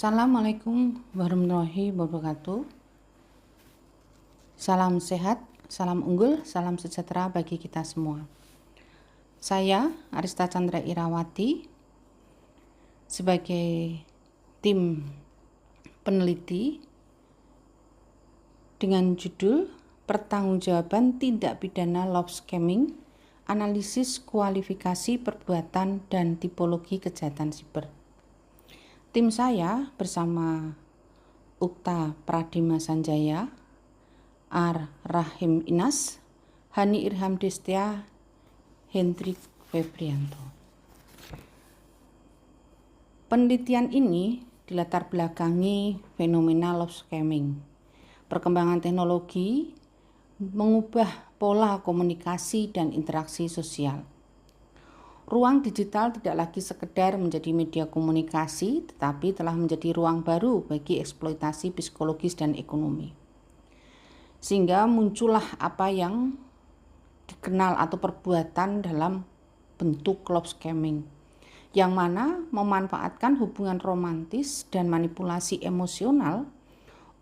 Assalamualaikum warahmatullahi wabarakatuh. Salam sehat, salam unggul, salam sejahtera bagi kita semua. Saya Arista Chandra Irawati sebagai tim peneliti dengan judul Pertanggungjawaban Tindak Pidana Love Scamming, Analisis Kualifikasi Perbuatan dan Tipologi Kejahatan Siber. Tim saya bersama Ukta Pradima Sanjaya, Ar Rahim Inas, Hani Irham Destia, Hendrik Febrianto. Penelitian ini dilatar belakangi fenomena love scamming. Perkembangan teknologi mengubah pola komunikasi dan interaksi sosial. Ruang digital tidak lagi sekedar menjadi media komunikasi, tetapi telah menjadi ruang baru bagi eksploitasi psikologis dan ekonomi. Sehingga muncullah apa yang dikenal atau perbuatan dalam bentuk love scamming, yang mana memanfaatkan hubungan romantis dan manipulasi emosional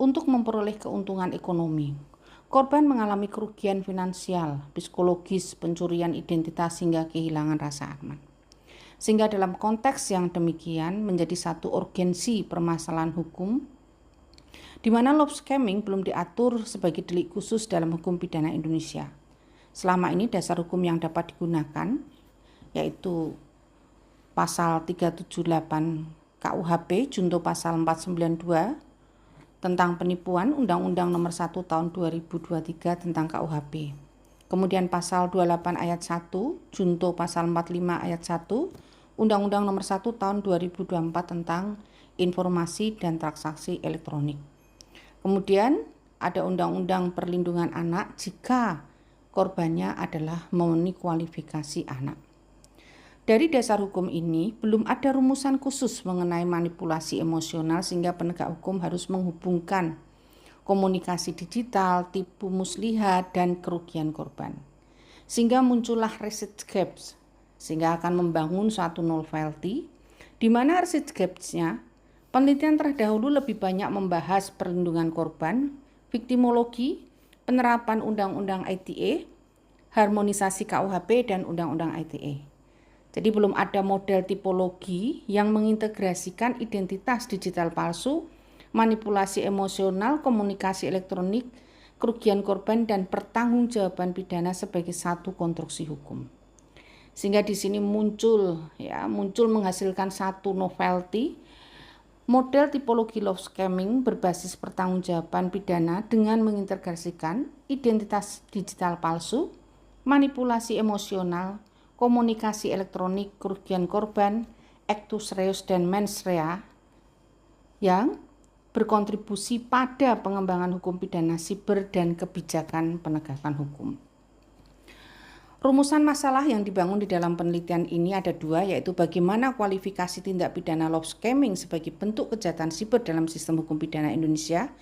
untuk memperoleh keuntungan ekonomi. Korban mengalami kerugian finansial, psikologis, pencurian identitas hingga kehilangan rasa aman. Sehingga dalam konteks yang demikian menjadi satu urgensi permasalahan hukum, di mana love scamming belum diatur sebagai delik khusus dalam hukum pidana Indonesia. Selama ini dasar hukum yang dapat digunakan yaitu pasal 378 KUHP junto pasal 492 tentang penipuan, Undang-Undang Nomor 1 Tahun 2023 tentang KUHP. Kemudian pasal 28 ayat 1 junto pasal 45 ayat 1 Undang-Undang Nomor 1 Tahun 2024 tentang informasi dan transaksi elektronik. Kemudian ada Undang-Undang Perlindungan Anak jika korbannya adalah memenuhi kualifikasi anak. Dari dasar hukum ini, belum ada rumusan khusus mengenai manipulasi emosional sehingga penegak hukum harus menghubungkan komunikasi digital, tipu muslihat, dan kerugian korban. Sehingga muncullah research gaps, sehingga akan membangun suatu novelty, di mana research gaps-nya, penelitian terdahulu lebih banyak membahas perlindungan korban, viktimologi, penerapan Undang-Undang ITE, harmonisasi KUHP, dan Undang-Undang ITE. Jadi belum ada model tipologi yang mengintegrasikan identitas digital palsu, manipulasi emosional, komunikasi elektronik, kerugian korban, dan pertanggungjawaban pidana sebagai satu konstruksi hukum. Sehingga di sini muncul menghasilkan satu novelty, model tipologi love scamming berbasis pertanggungjawaban pidana dengan mengintegrasikan identitas digital palsu, manipulasi emosional, komunikasi elektronik, kerugian korban, actus reus dan mens rea yang berkontribusi pada pengembangan hukum pidana siber dan kebijakan penegakan hukum. Rumusan masalah yang dibangun di dalam penelitian ini ada dua, yaitu bagaimana kualifikasi tindak pidana love scamming sebagai bentuk kejahatan siber dalam sistem hukum pidana Indonesia.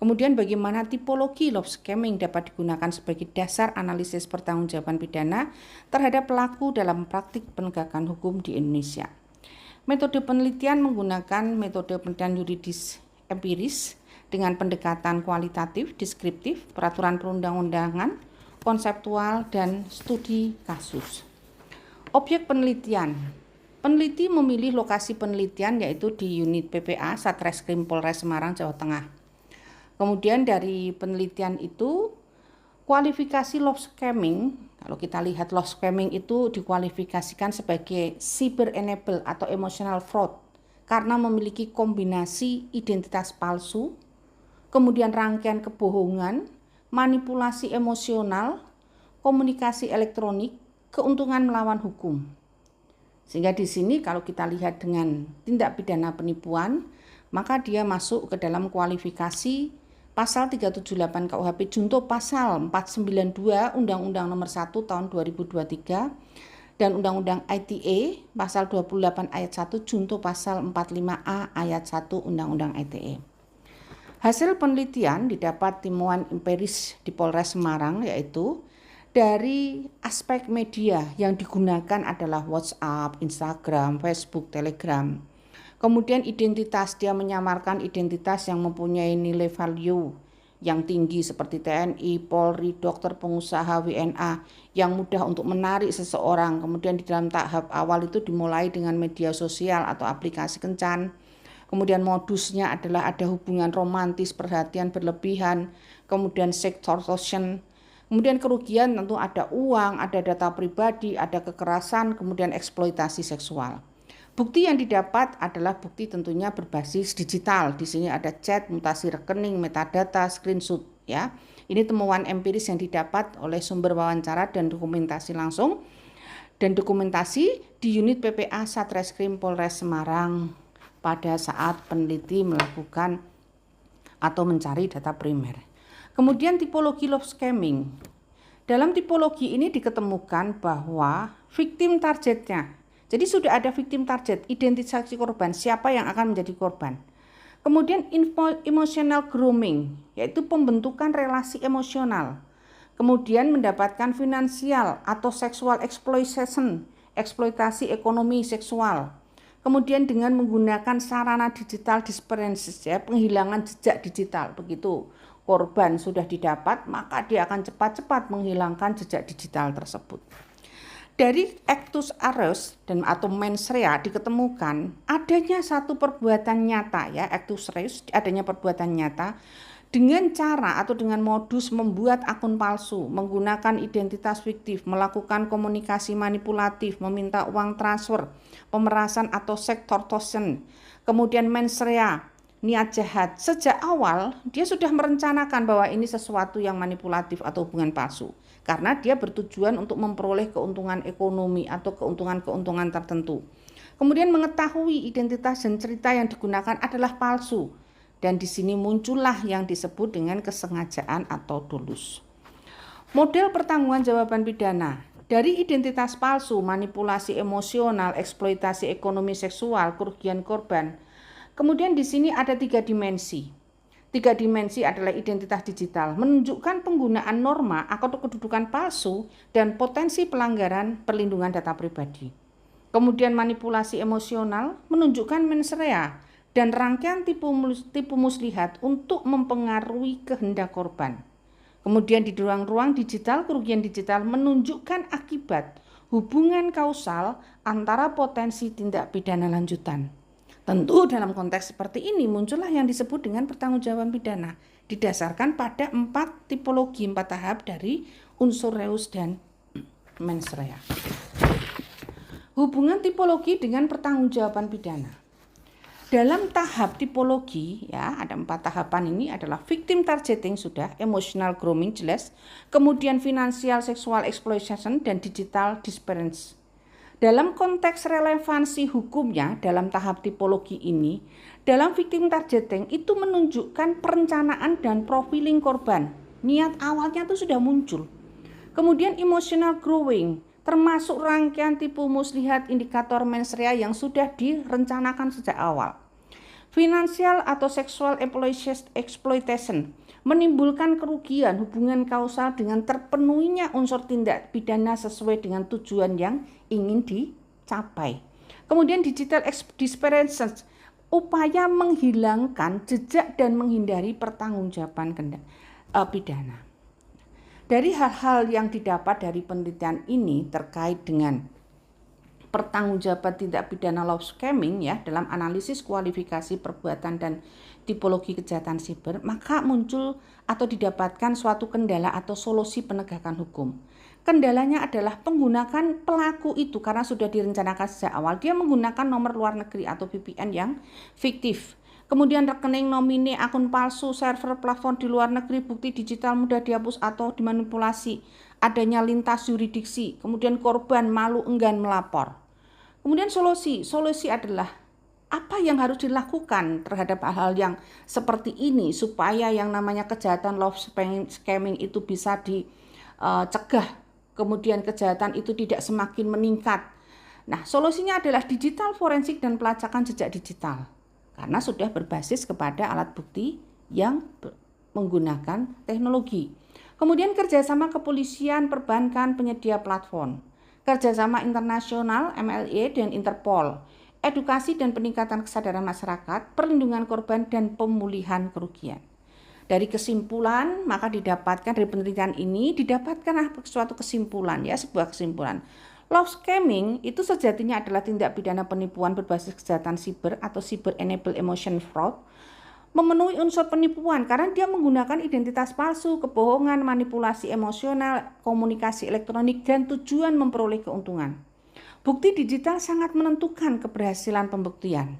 Kemudian bagaimana tipologi love scamming dapat digunakan sebagai dasar analisis pertanggungjawaban pidana terhadap pelaku dalam praktik penegakan hukum di Indonesia. Metode penelitian menggunakan metode penelitian yuridis empiris dengan pendekatan kualitatif, deskriptif, peraturan perundang-undangan, konseptual, dan studi kasus. Objek penelitian. Peneliti memilih lokasi penelitian yaitu di unit PPA Satreskrim Polres Semarang, Jawa Tengah. Kemudian dari penelitian itu, kualifikasi love scamming, kalau kita lihat love scamming itu dikualifikasikan sebagai cyber enable atau emotional fraud karena memiliki kombinasi identitas palsu, kemudian rangkaian kebohongan, manipulasi emosional, komunikasi elektronik, keuntungan melawan hukum. Sehingga di sini kalau kita lihat dengan tindak pidana penipuan, maka dia masuk ke dalam kualifikasi pasal 378 KUHP junto pasal 492 Undang-Undang Nomor 1 Tahun 2023 dan Undang-Undang ITE pasal 28 ayat 1 junto pasal 45A ayat 1 Undang-Undang ITE. Hasil penelitian didapat temuan empiris di Polres Semarang, yaitu dari aspek media yang digunakan adalah WhatsApp, Instagram, Facebook, Telegram. Kemudian identitas, dia menyamarkan identitas yang mempunyai nilai value yang tinggi seperti TNI, Polri, dokter, pengusaha, WNA yang mudah untuk menarik seseorang. Kemudian di dalam tahap awal itu dimulai dengan media sosial atau aplikasi kencan. Kemudian modusnya adalah ada hubungan romantis, perhatian berlebihan, kemudian sextortion. Kemudian kerugian tentu ada uang, ada data pribadi, ada kekerasan, kemudian eksploitasi seksual. Bukti yang didapat adalah bukti tentunya berbasis digital. Di sini ada chat, mutasi rekening, metadata, screenshot ya. Ini temuan empiris yang didapat oleh sumber wawancara dan dokumentasi langsung dan dokumentasi di unit PPA Satreskrim Polres Semarang pada saat peneliti melakukan atau mencari data primer. Kemudian tipologi love scamming. Dalam tipologi ini diketemukan bahwa victim targetnya. Jadi sudah ada victim target, identifikasi korban, siapa yang akan menjadi korban. Kemudian emotional grooming, yaitu pembentukan relasi emosional. Kemudian mendapatkan finansial atau sexual exploitation, eksploitasi ekonomi seksual. Kemudian dengan menggunakan sarana digital disappearance, ya, penghilangan jejak digital, begitu. Korban sudah didapat, maka dia akan cepat-cepat menghilangkan jejak digital tersebut. Dari actus reus dan atau mens rea diketemukan adanya satu perbuatan nyata ya, actus reus adanya perbuatan nyata dengan cara atau dengan modus membuat akun palsu, menggunakan identitas fiktif, melakukan komunikasi manipulatif, meminta uang transfer, pemerasan atau sextortion. Kemudian mens rea, niat jahat. Sejak awal dia sudah merencanakan bahwa ini sesuatu yang manipulatif atau hubungan palsu. Karena dia bertujuan untuk memperoleh keuntungan ekonomi atau keuntungan-keuntungan tertentu. Kemudian mengetahui identitas dan cerita yang digunakan adalah palsu. Dan di sini muncullah yang disebut dengan kesengajaan atau dolus. Model pertanggungjawaban pidana. Dari identitas palsu, manipulasi emosional, eksploitasi ekonomi seksual, kerugian korban. Kemudian di sini ada 3 dimensi. 3 dimensi adalah identitas digital, menunjukkan penggunaan norma atau kedudukan palsu dan potensi pelanggaran perlindungan data pribadi. Kemudian manipulasi emosional menunjukkan mens rea dan rangkaian tipu muslihat untuk mempengaruhi kehendak korban. Kemudian di ruang digital, kerugian digital menunjukkan akibat hubungan kausal antara potensi tindak pidana lanjutan. Tentu dalam konteks seperti ini muncullah yang disebut dengan pertanggungjawaban pidana didasarkan pada 4 tipologi 4 tahap dari unsur reus dan mens rea. Hubungan tipologi dengan pertanggungjawaban pidana. Dalam tahap tipologi ya ada 4 tahapan ini adalah victim targeting sudah, emotional grooming jelas, kemudian financial sexual exploitation dan digital disappearance. Dalam konteks relevansi hukumnya dalam tahap tipologi ini, dalam victim targeting itu menunjukkan perencanaan dan profiling korban. Niat awalnya itu sudah muncul. Kemudian emotional growing, termasuk rangkaian tipu muslihat indikator mens rea yang sudah direncanakan sejak awal. Financial atau sexual exploitation, menimbulkan kerugian hubungan kausal dengan terpenuhinya unsur tindak pidana sesuai dengan tujuan yang ingin dicapai. Kemudian digital disappearance, upaya menghilangkan jejak dan menghindari pertanggungjawaban pidana. Dari hal-hal yang didapat dari penelitian ini terkait dengan pertanggungjawaban tindak pidana love scamming ya dalam analisis kualifikasi perbuatan dan tipologi kejahatan siber, maka muncul atau didapatkan suatu kendala atau solusi penegakan hukum. Kendalanya adalah menggunakan pelaku itu karena sudah direncanakan sejak awal, dia menggunakan nomor luar negeri atau VPN yang fiktif. Kemudian rekening, nomine, akun palsu, server, plafon di luar negeri, bukti digital mudah dihapus atau dimanipulasi, adanya lintas yurisdiksi, kemudian korban malu enggan melapor. Kemudian solusi adalah apa yang harus dilakukan terhadap hal-hal yang seperti ini supaya yang namanya kejahatan love scamming itu bisa dicegah, kemudian kejahatan itu tidak semakin meningkat. Nah, solusinya adalah digital forensik dan pelacakan jejak digital karena sudah berbasis kepada alat bukti yang menggunakan teknologi. Kemudian kerjasama kepolisian, perbankan, penyedia platform. Kerjasama internasional, MLE dan Interpol, edukasi dan peningkatan kesadaran masyarakat, perlindungan korban, dan pemulihan kerugian. Dari kesimpulan, maka dari penelitian ini didapatkan suatu kesimpulan, sebuah kesimpulan. Love scamming itu sejatinya adalah tindak pidana penipuan berbasis kejahatan siber atau cyber enabled emotion fraud, memenuhi unsur penipuan karena dia menggunakan identitas palsu, kebohongan, manipulasi emosional, komunikasi elektronik, dan tujuan memperoleh keuntungan. Bukti digital sangat menentukan keberhasilan pembuktian.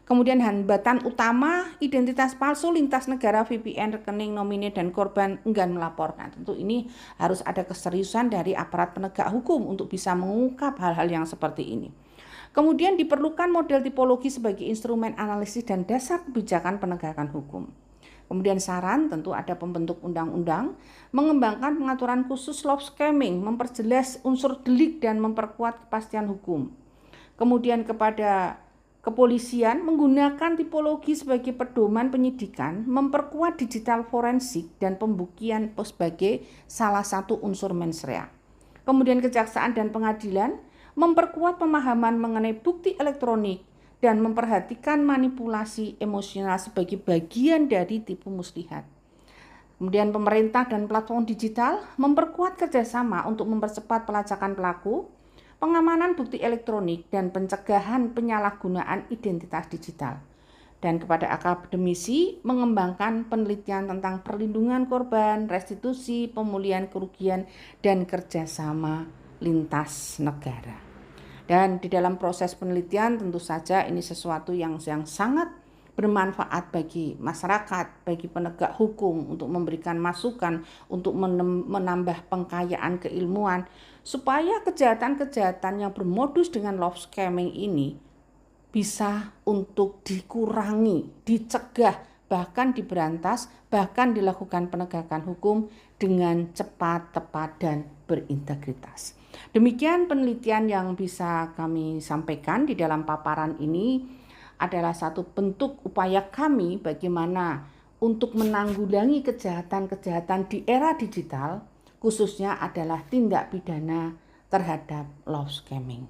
Kemudian hambatan utama identitas palsu, lintas negara, VPN, rekening, nomine, dan korban enggan melaporkan. Tentu ini harus ada keseriusan dari aparat penegak hukum untuk bisa mengungkap hal-hal yang seperti ini. Kemudian diperlukan model tipologi sebagai instrumen analisis dan dasar kebijakan penegakan hukum. Kemudian saran tentu ada pembentuk undang-undang, mengembangkan pengaturan khusus love scamming, memperjelas unsur delik dan memperkuat kepastian hukum. Kemudian kepada kepolisian menggunakan tipologi sebagai pedoman penyidikan, memperkuat digital forensik dan pembuktian sebagai salah satu unsur mens rea. Kemudian kejaksaan dan pengadilan memperkuat pemahaman mengenai bukti elektronik dan memperhatikan manipulasi emosional sebagai bagian dari tipu muslihat. Kemudian pemerintah dan platform digital memperkuat kerjasama untuk mempercepat pelacakan pelaku, pengamanan bukti elektronik, dan pencegahan penyalahgunaan identitas digital. Dan kepada akademisi mengembangkan penelitian tentang perlindungan korban, restitusi, pemulihan kerugian, dan kerjasama lintas negara. Dan di dalam proses penelitian tentu saja ini sesuatu yang sangat bermanfaat bagi masyarakat, bagi penegak hukum untuk memberikan masukan, untuk menambah pengkayaan keilmuan, supaya kejahatan-kejahatan yang bermodus dengan love scamming ini bisa untuk dikurangi, dicegah, bahkan diberantas, bahkan dilakukan penegakan hukum dengan cepat, tepat, dan berintegritas. Demikian penelitian yang bisa kami sampaikan di dalam paparan ini adalah satu bentuk upaya kami bagaimana untuk menanggulangi kejahatan-kejahatan di era digital, khususnya adalah tindak pidana terhadap love scamming.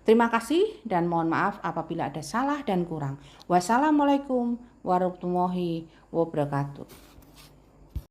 Terima kasih dan mohon maaf apabila ada salah dan kurang. Wassalamualaikum warahmatullahi wabarakatuh.